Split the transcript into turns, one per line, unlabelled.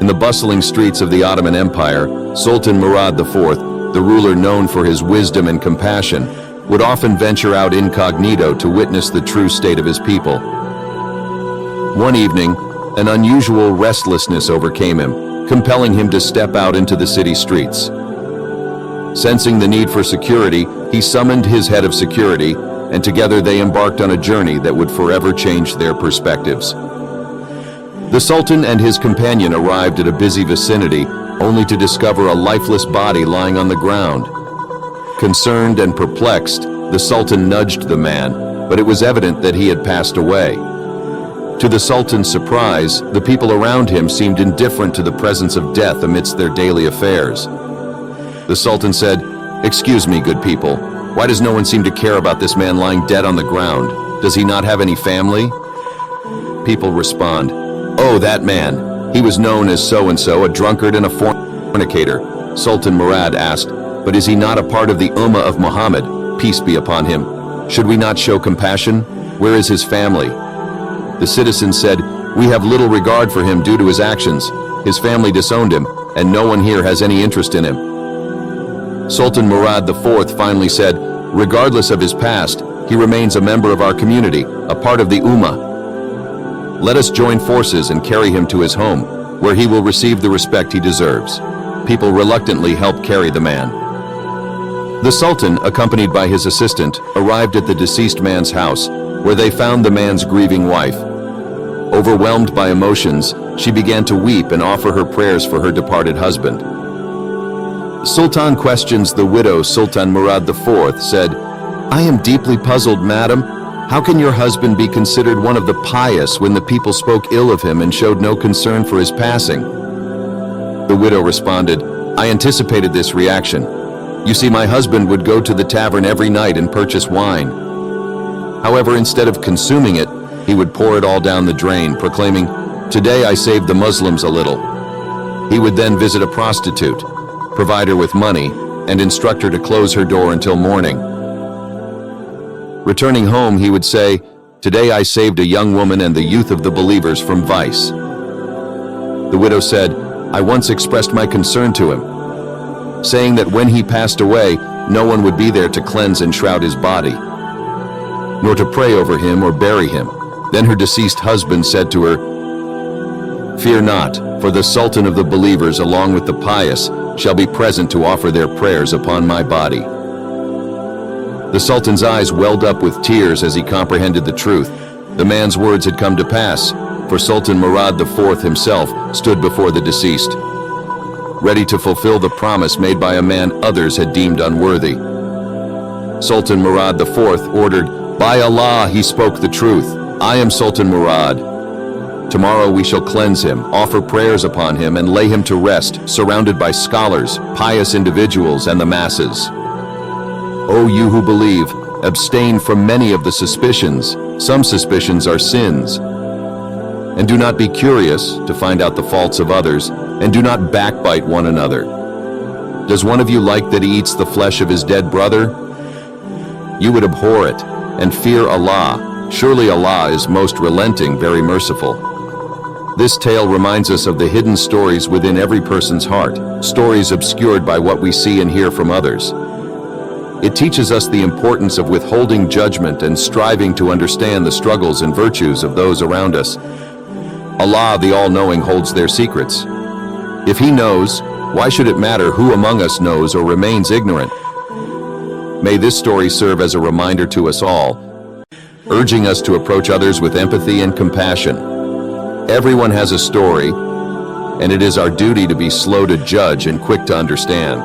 In the bustling streets of the Ottoman Empire, Sultan Murad IV, the ruler known for his wisdom and compassion, would often venture out incognito to witness the true state of his people. One evening, an unusual restlessness overcame him, compelling him to step out into the city streets. Sensing the need for security, he summoned his head of security, and together they embarked on a journey that would forever change their perspectives. The Sultan and his companion arrived at a busy vicinity, only to discover a lifeless body lying on the ground. Concerned and perplexed, the Sultan nudged the man, but it was evident that he had passed away. To the Sultan's surprise, the people around him seemed indifferent to the presence of death amidst their daily affairs. The Sultan said, "Excuse me, good people, why does no one seem to care about this man lying dead on the ground? Does he not have any family?" People respond, "Oh, that man. He was known as so-and-so, a drunkard and a fornicator." Sultan Murad asked, "But is he not a part of the Ummah of Muhammad, peace be upon him? Should we not show compassion? Where is his family?" The citizens said, "We have little regard for him due to his actions. His family disowned him, and no one here has any interest in him." Sultan Murad IV finally said, "Regardless of his past, he remains a member of our community, a part of the Ummah. Let us join forces and carry him to his home, where he will receive the respect he deserves." People reluctantly helped carry the man. The Sultan, accompanied by his assistant, arrived at the deceased man's house, where they found the man's grieving wife. Overwhelmed by emotions, she began to weep and offer her prayers for her departed husband. Sultan questions the widow. Sultan Murad IV said, "I am deeply puzzled, madam. How can your husband be considered one of the pious when the people spoke ill of him and showed no concern for his passing?" The widow responded, "I anticipated this reaction. You see, my husband would go to the tavern every night and purchase wine. However, instead of consuming it, he would pour it all down the drain, proclaiming, 'Today I saved the Muslims a little.' He would then visit a prostitute, provide her with money, and instruct her to close her door until morning. Returning home, he would say, 'Today I saved a young woman and the youth of the believers from vice.' The widow said, 'I once expressed my concern to him, saying that when he passed away, no one would be there to cleanse and shroud his body, nor to pray over him or bury him.' Then her deceased husband said to her, 'Fear not, for the Sultan of the believers along with the pious shall be present to offer their prayers upon my body.' The Sultan's eyes welled up with tears as he comprehended the truth. The man's words had come to pass, for Sultan Murad IV himself stood before the deceased, ready to fulfill the promise made by a man others had deemed unworthy. Sultan Murad IV ordered, 'By Allah, he spoke the truth. I am Sultan Murad. Tomorrow we shall cleanse him, offer prayers upon him, and lay him to rest, surrounded by scholars, pious individuals, and the masses. O you who believe, abstain from many of the suspicions. Some suspicions are sins. And do not be curious to find out the faults of others, and do not backbite one another. Does one of you like that he eats the flesh of his dead brother? You would abhor it, and fear Allah. Surely Allah is most relenting, very merciful.' This tale reminds us of the hidden stories within every person's heart, stories obscured by what we see and hear from others. It teaches us the importance of withholding judgment and striving to understand the struggles and virtues of those around us. Allah, the All-Knowing, holds their secrets. If He knows, why should it matter who among us knows or remains ignorant? May this story serve as a reminder to us all, urging us to approach others with empathy and compassion. Everyone has a story, and it is our duty to be slow to judge and quick to understand.